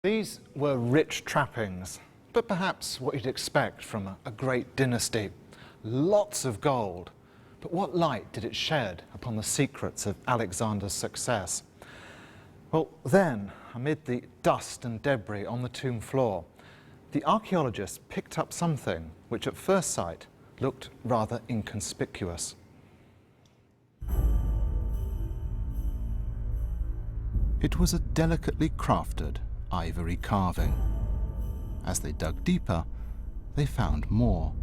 These were rich trappings, but perhaps what you'd expect from a great dynasty. Lots of gold. But what light did it shed upon the secrets of Alexander's success? Well, then, amid the dust and debris on the tomb floor, the archaeologists picked up something which at first sight looked rather inconspicuous. It was a delicately crafted ivory carving. As they dug deeper, they found more.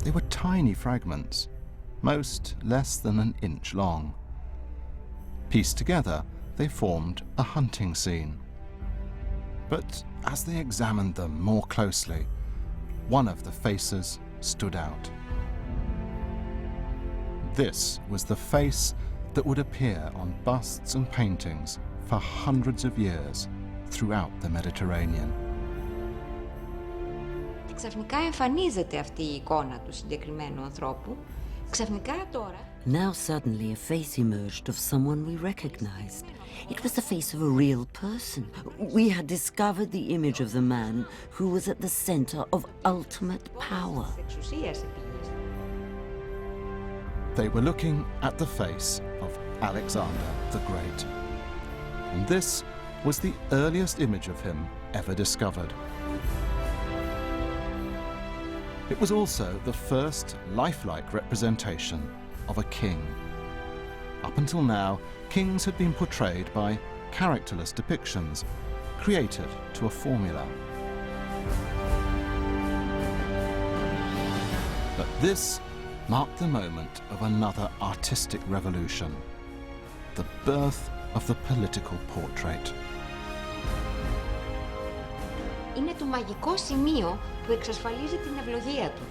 They were tiny fragments, most less than an inch long. Pieced together, they formed a hunting scene. But as they examined them more closely, one of the faces stood out. This was the face that would appear on busts and paintings for hundreds of years throughout the Mediterranean. Ξαφνικά εμφανίζεται αυτή η εικόνα του συγκεκριμένου ανθρώπου. Ξαφνικά τώρα... Now suddenly a face emerged of someone we recognized. It was the face of a real person. We had discovered the image of the man who was at the center of ultimate power. They were looking at the face of Alexander the Great. And this was the earliest image of him ever discovered. It was also the first lifelike representation of a king. Up until now, kings had been portrayed by characterless depictions, created to a formula. But this marked the moment of another artistic revolution, the birth of the political portrait. Είναι το μαγικό σημείο που εξασφαλίζει την ευλογία του.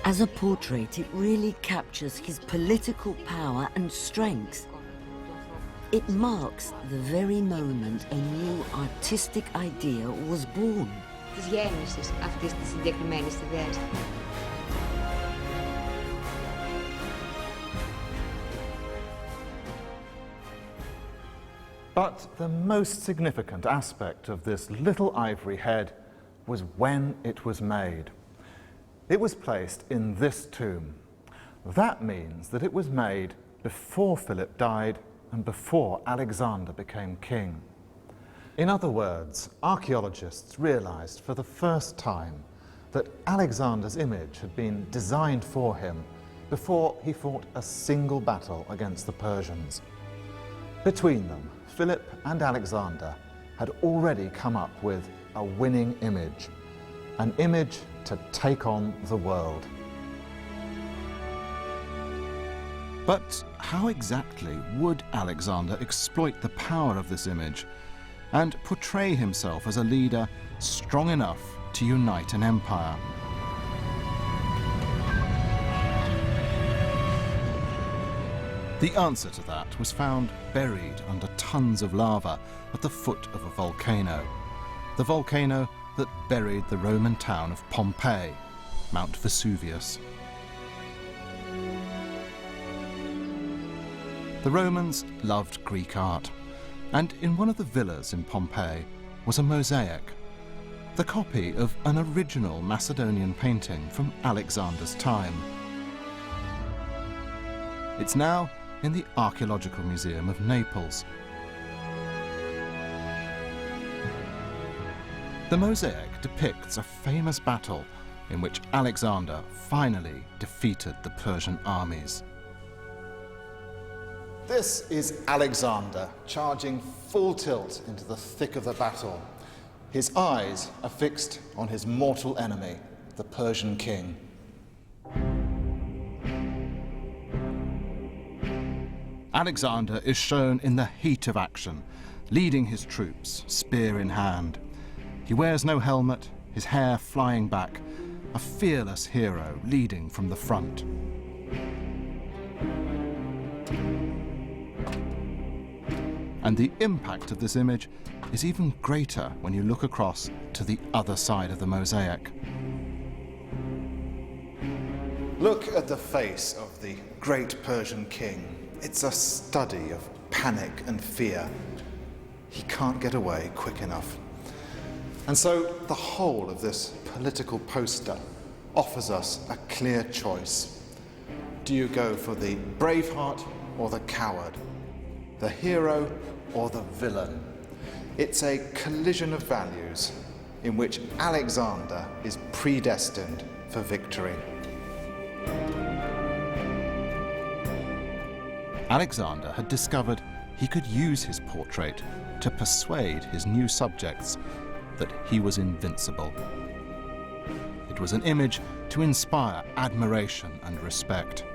As a portrait, it really captures his political power and strength. It marks the very moment a new artistic idea was born. Της γέννησης αυτής της συγκεκριμένης ιδέας. But the most significant aspect of this little ivory head was when it was made. It was placed in this tomb. That means that it was made before Philip died and before Alexander became king. In other words, archaeologists realized for the first time that Alexander's image had been designed for him before he fought a single battle against the Persians. Between them, Philip and Alexander had already come up with a winning image, an image to take on the world. But how exactly would Alexander exploit the power of this image and portray himself as a leader strong enough to unite an empire? The answer to that was found buried under tons of lava at the foot of a volcano. The volcano that buried the Roman town of Pompeii, Mount Vesuvius. The Romans loved Greek art, and in one of the villas in Pompeii was a mosaic, the copy of an original Macedonian painting from Alexander's time. It's now in the Archaeological Museum of Naples. The mosaic depicts a famous battle in which Alexander finally defeated the Persian armies. This is Alexander charging full tilt into the thick of the battle. His eyes are fixed on his mortal enemy, the Persian king. Alexander is shown in the heat of action, leading his troops, spear in hand. He wears no helmet, his hair flying back, a fearless hero leading from the front. And the impact of this image is even greater when you look across to the other side of the mosaic. Look at the face of the great Persian king. It's a study of panic and fear. He can't get away quick enough. And so the whole of this political poster offers us a clear choice. Do you go for the braveheart or the coward? The hero or the villain? It's a collision of values in which Alexander is predestined for victory. Alexander had discovered he could use his portrait to persuade his new subjects that he was invincible. It was an image to inspire admiration and respect.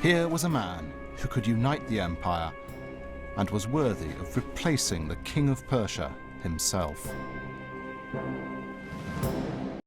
Here was a man who could unite the empire and was worthy of replacing the King of Persia himself.